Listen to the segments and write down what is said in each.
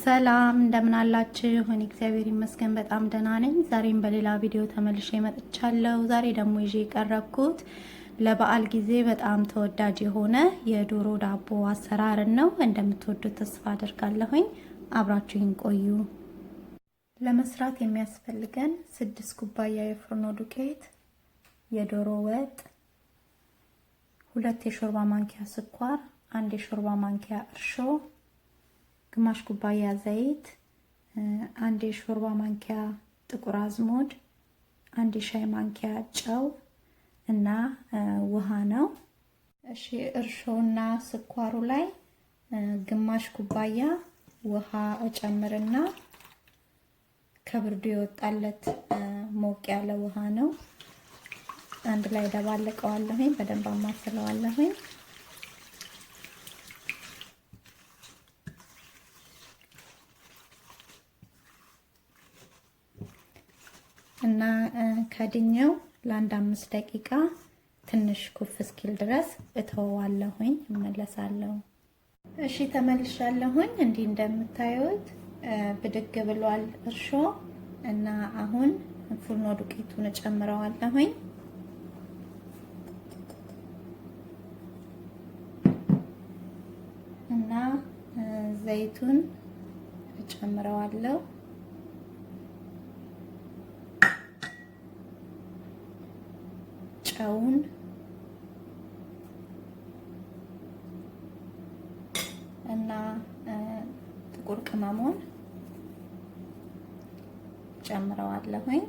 ሰላም እንደምን አላችሁ? እኔ እግዚአብሔር ይመስገን በጣም ደህና ነኝ። ዛሬም በሌላ ቪዲዮ ተመልሼ መጥቻለሁ። ዛሬ ደግሞ ይዤ የቀረብኩት ለበዓል ጊዜ በጣም ተወዳጅ የሆነ የዶሮ ዳቦ አሰራር ነው። እንደምትወዱት ተስፋ አደርጋለሁኝ። አብራችሁኝ ቆዩ። ለመስራት የሚያስፈልገን 6 ኩባያ የፍርኖ ዱቄት፣ የዶሮ ወጥ፣ 2 የሾርባ ማንኪያ ስኳር፣ 1 የሾርባ ማንኪያ እርሾ፣ ግማሽ ኩባያ ዘይት፣ 1 የሾርባ ማንኪያ ጥቁር አዝሙድ፣ 1 የሻይ ማንኪያ ጨው እና ውሃ ነው። እሺ እርሾና ስኳሩ ላይ ግማሽ ኩባያ ውሃ እጨምርና ከብርዱ የወጣለት ሞቅ ያለ ውሃ ነው። አንድ ላይ ደባለቀዋለሁኝ፣ በደንብ አማስለዋለሁኝ። እና ከድኛው ለአንድ 5 ደቂቃ ትንሽ ኩፍ እስኪል ድረስ እተወዋለሁኝ። እመለሳለሁ። እሺ ተመልሻለሁኝ። እንዲህ እንደምታዩት ብድግ ብሏል እርሾ እና አሁን ፍርኖ ዱቄቱን እጨምረዋለሁኝ። እና ዘይቱን እጨምረዋለሁ። ጨውን እና ጥቁር ቅመሙን ጨምረዋለሁኝ።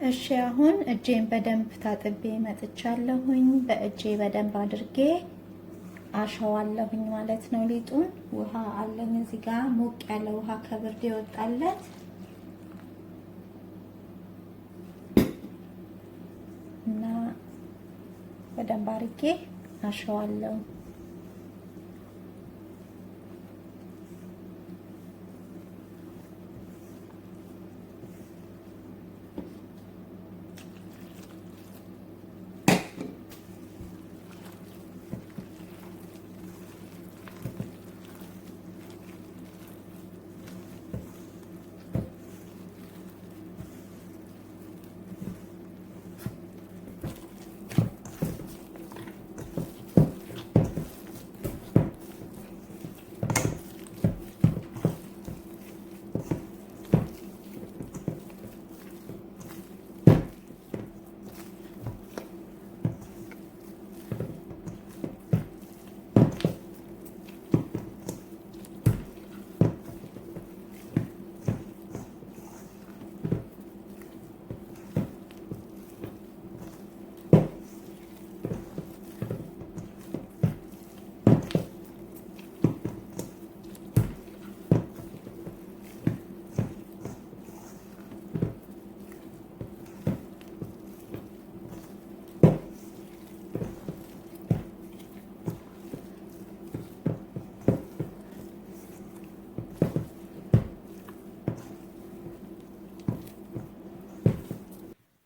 እሺ አሁን እጄን በደንብ ታጥቤ መጥቻለሁኝ። በእጄ በደንብ አድርጌ አሸዋለሁኝ ማለት ነው ሊጡን። ውሃ አለኝ እዚህ ጋር ሞቅ ያለ ውሃ ከብርድ ይወጣለት እና በደንብ አድርጌ አሸዋለሁ።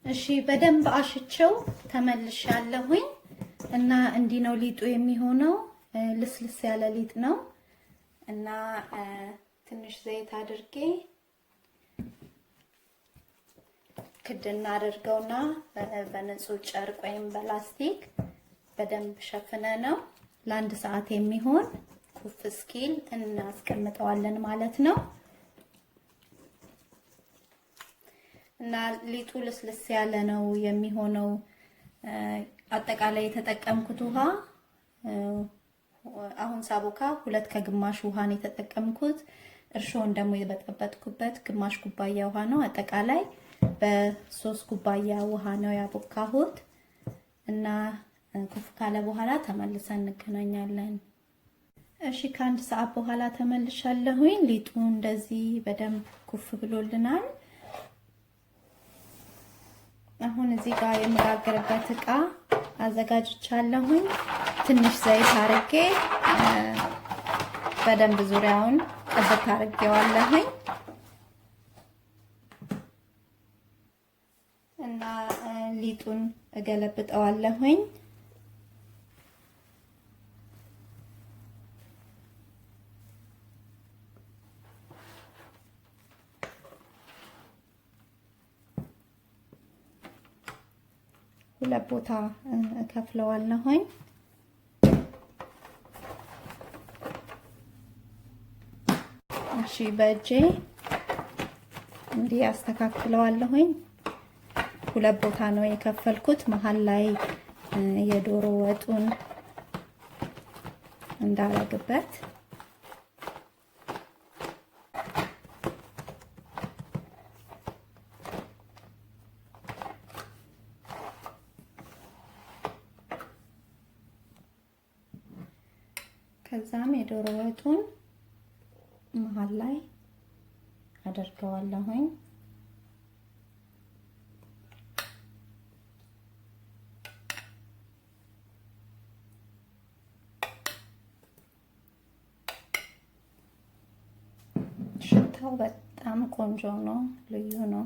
እሺ በደንብ አሽቸው ተመልሻለሁኝ እና እንዲህ ነው ሊጡ የሚሆነው። ልስልስ ያለ ሊጥ ነው እና ትንሽ ዘይት አድርጌ ክድና አድርገውና በንጹህ ጨርቅ ወይም በላስቲክ በደንብ ሸፍነ ነው ለአንድ ሰዓት የሚሆን ኩፍ እስኪል እናስቀምጠዋለን ማለት ነው። እና ሊጡ ልስልስ ያለ ነው የሚሆነው። አጠቃላይ የተጠቀምኩት ውሃ አሁን ሳቦካ 2 ከግማሽ ውሃ ነው የተጠቀምኩት። እርሾን ደግሞ የበጠበጥኩበት ግማሽ ኩባያ ውሃ ነው። አጠቃላይ በ3 ኩባያ ውሃ ነው ያቦካሁት። እና ኩፍ ካለ በኋላ ተመልሰን እንገናኛለን። እሺ ከአንድ ሰዓት በኋላ ተመልሻለሁኝ። ሊጡ እንደዚህ በደንብ ኩፍ ብሎልናል። አሁን እዚህ ጋር የምጋገርበት እቃ አዘጋጅቻለሁኝ። ትንሽ ዘይት አርጌ በደንብ ዙሪያውን ቀብት አርጌዋለሁኝ እና ሊጡን እገለብጠዋለሁኝ። ሁለት ቦታ ከፍለዋለሁኝ። እሺ በእጄ እንዲህ አስተካክለዋለሁኝ። ሁለት ቦታ ነው የከፈልኩት። መሃል ላይ የዶሮ ወጡን እንዳረግበት ከዛም የዶሮ ወጡን መሃል ላይ አደርገዋለሁኝ። ሽታው በጣም ቆንጆ ነው፣ ልዩ ነው።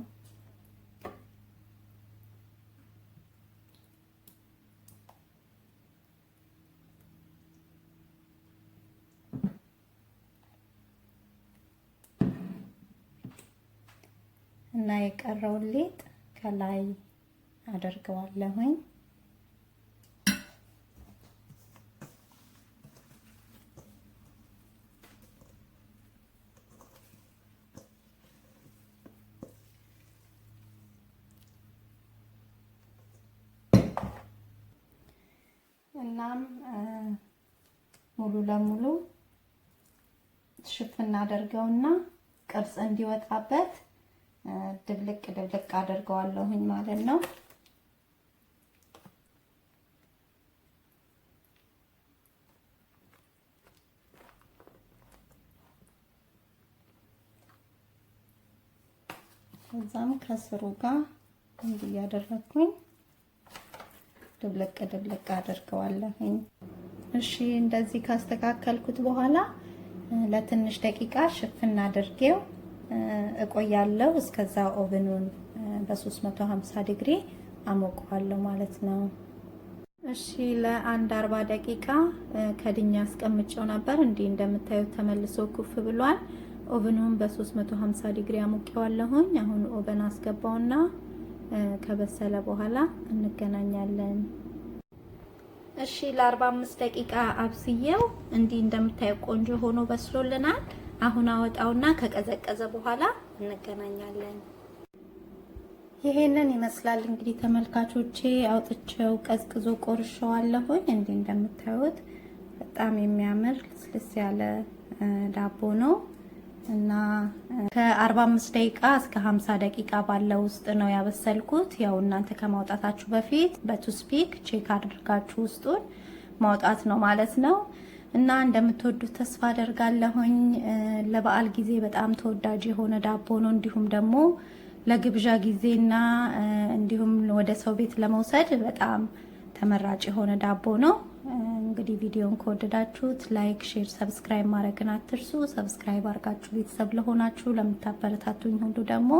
እና የቀረውን ሊጥ ከላይ አደርገዋለሁኝ። እናም ሙሉ ለሙሉ ሽፍን አደርገውና ቅርጽ እንዲወጣበት ድብልቅ አደርገዋለሁኝ ማለት ነው። ከዛም ከስሩ ጋር እንዲህ ያደረኩኝ ድብልቅ አደርገዋለሁኝ። እሺ እንደዚህ ካስተካከልኩት በኋላ ለትንሽ ደቂቃ ሽፍን አድርጌው እቆያለሁ። እስከዛ ኦቨኑን በ350 ዲግሪ አሞቀዋለሁ ማለት ነው። እሺ ለአንድ 40 ደቂቃ ከድኛ አስቀምጬው ነበር። እንዲህ እንደምታዩት ተመልሶ ኩፍ ብሏል። ኦቨኑን በ350 ዲግሪ አሞቀዋለሁኝ። አሁን ኦቨን አስገባውና ከበሰለ በኋላ እንገናኛለን። እሺ ለ45 ደቂቃ አብስዬው እንዲህ እንደምታዩ ቆንጆ ሆኖ በስሎልናል። አሁን አወጣውና ከቀዘቀዘ በኋላ እንገናኛለን። ይሄንን ይመስላል እንግዲህ ተመልካቾቼ። አውጥቼው ቀዝቅዞ ቆርሼዋለሁኝ። እንዲህ እንደምታዩት በጣም የሚያምር ልስልስ ያለ ዳቦ ነው እና ከ45 ደቂቃ እስከ 50 ደቂቃ ባለው ውስጥ ነው ያበሰልኩት። ያው እናንተ ከማውጣታችሁ በፊት በቱስፒክ ቼክ አድርጋችሁ ውስጡን ማውጣት ነው ማለት ነው። እና እንደምትወዱት ተስፋ አደርጋለሁኝ። ለበዓል ጊዜ በጣም ተወዳጅ የሆነ ዳቦ ነው። እንዲሁም ደግሞ ለግብዣ ጊዜና እንዲሁም ወደ ሰው ቤት ለመውሰድ በጣም ተመራጭ የሆነ ዳቦ ነው። እንግዲህ ቪዲዮን ከወደዳችሁት ላይክ፣ ሼር፣ ሰብስክራይብ ማድረግን አትርሱ። ሰብስክራይብ አድርጋችሁ ቤተሰብ ለሆናችሁ ለምታበረታቱኝ ሁሉ ደግሞ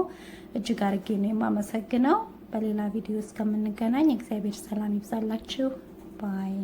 እጅግ አድርጌ ነው የማመሰግነው። በሌላ ቪዲዮ እስከምንገናኝ እግዚአብሔር ሰላም ይብዛላችሁ። ባይ